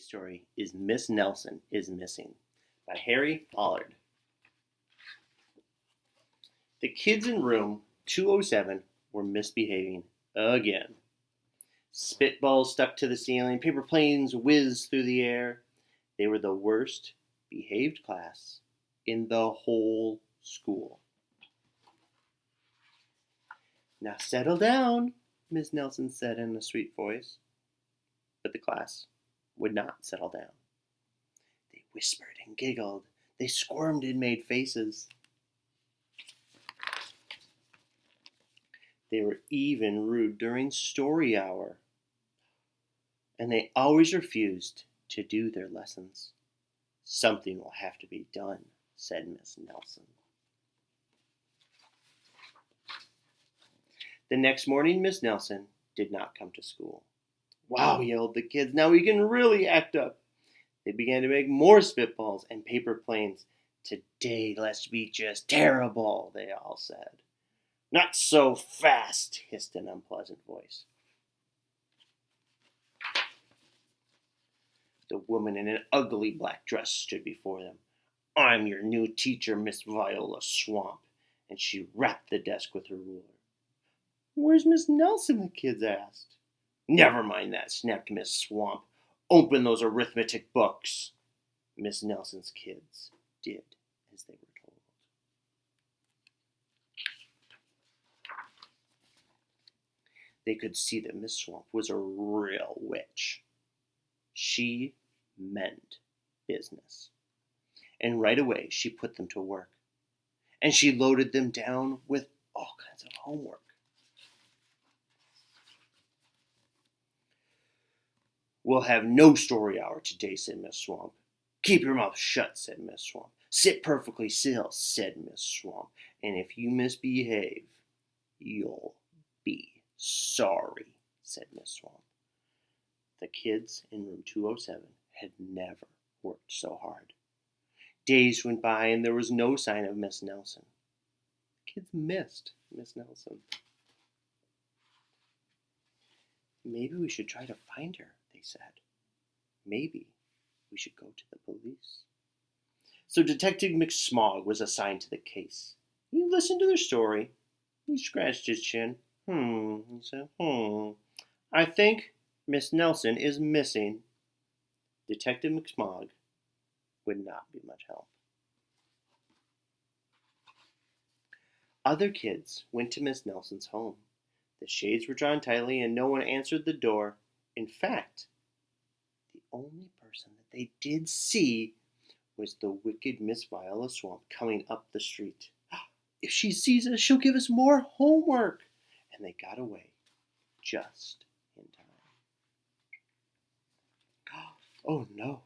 story is Miss Nelson is Missing by Harry Pollard. The kids in room 207 were misbehaving again. Spitballs stuck to the ceiling, paper planes whizzed through the air. They were the worst behaved class in the whole school. "Now settle down," Miss Nelson said in a sweet voice. But the class would not settle down. They whispered and giggled. They squirmed and made faces. They were even rude during story hour. And they always refused to do their lessons. "Something will have to be done," said Miss Nelson. The next morning, Miss Nelson did not come to school. "Wow," yelled the kids, "now we can really act up." They began to make more spitballs and paper planes. "Today, let's be just terrible," they all said. "Not so fast," hissed an unpleasant voice. The woman in an ugly black dress stood before them. "I'm your new teacher, Miss Viola Swamp," and she rapped the desk with her ruler. "Where's Miss Nelson?" the kids asked. "Never mind that," snapped Miss Swamp. "Open those arithmetic books." Miss Nelson's kids did as they were told. They could see that Miss Swamp was a real witch. She meant business. And right away she put them to work. And she loaded them down with all kinds of homework. "We'll have no story hour today," said Miss Swamp. "Keep your mouth shut," said Miss Swamp. "Sit perfectly still," said Miss Swamp. "And if you misbehave, you'll be sorry," said Miss Swamp. The kids in room 207 had never worked so hard. Days went by and there was no sign of Miss Nelson. The kids missed Miss Nelson. "Maybe we should try to find her," they said. "Maybe we should go to the police." So Detective McSmog was assigned to the case. He listened to their story. He scratched his chin. He said, "I think Miss Nelson is missing." Detective McSmog would not be much help. Other kids went to Miss Nelson's home. The shades were drawn tightly and no one answered the door. In fact, the only person that they did see was the wicked Miss Viola Swamp coming up the street. "If she sees us, she'll give us more homework." And they got away just in time. Oh no,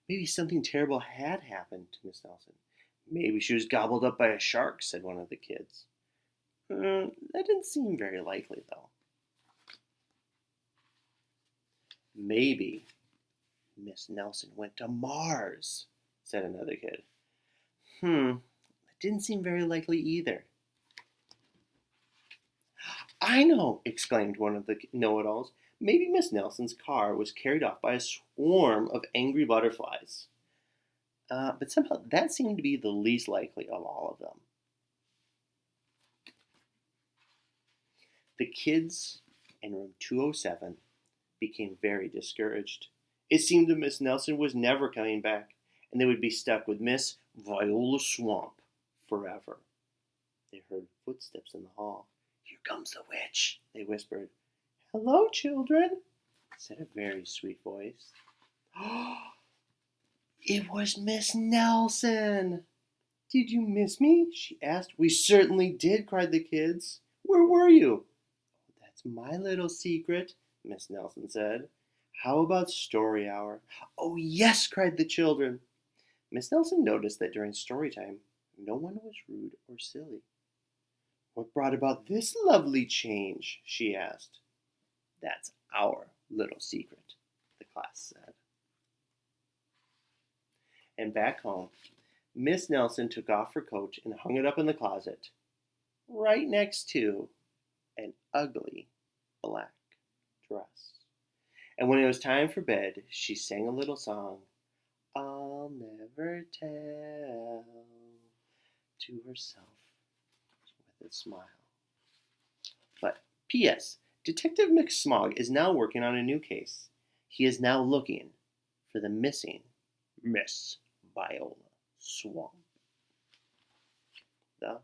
maybe something terrible had happened to Miss Nelson. "Maybe she was gobbled up by a shark," said one of the kids. That didn't seem very likely, though. "Maybe Miss Nelson went to Mars," said another kid. That didn't seem very likely either. "I know," exclaimed one of the know-it-alls. "Maybe Miss Nelson's car was carried off by a swarm of angry butterflies." But somehow that seemed to be the least likely of all of them. The kids in room 207 became very discouraged. It seemed that Miss Nelson was never coming back, and they would be stuck with Miss Viola Swamp forever. They heard footsteps in the hall. "Here comes the witch," they whispered. "Hello, children," said a very sweet voice. It was Miss Nelson. "Did you miss me?" she asked. "We certainly did," cried the kids. "Where were you?" "That's my little secret," Miss Nelson said. "How about story hour?" "Oh, yes," cried the children. Miss Nelson noticed that during story time, no one was rude or silly. "What brought about this lovely change?" she asked. "That's our little secret," the class said. And back home, Miss Nelson took off her coat and hung it up in the closet, right next to an ugly black dress. And when it was time for bed, she sang a little song, I'll never tell, to herself with a smile. But P.S. Detective McSmog is now working on a new case. He is now looking for the missing Miss Viola Swamp. The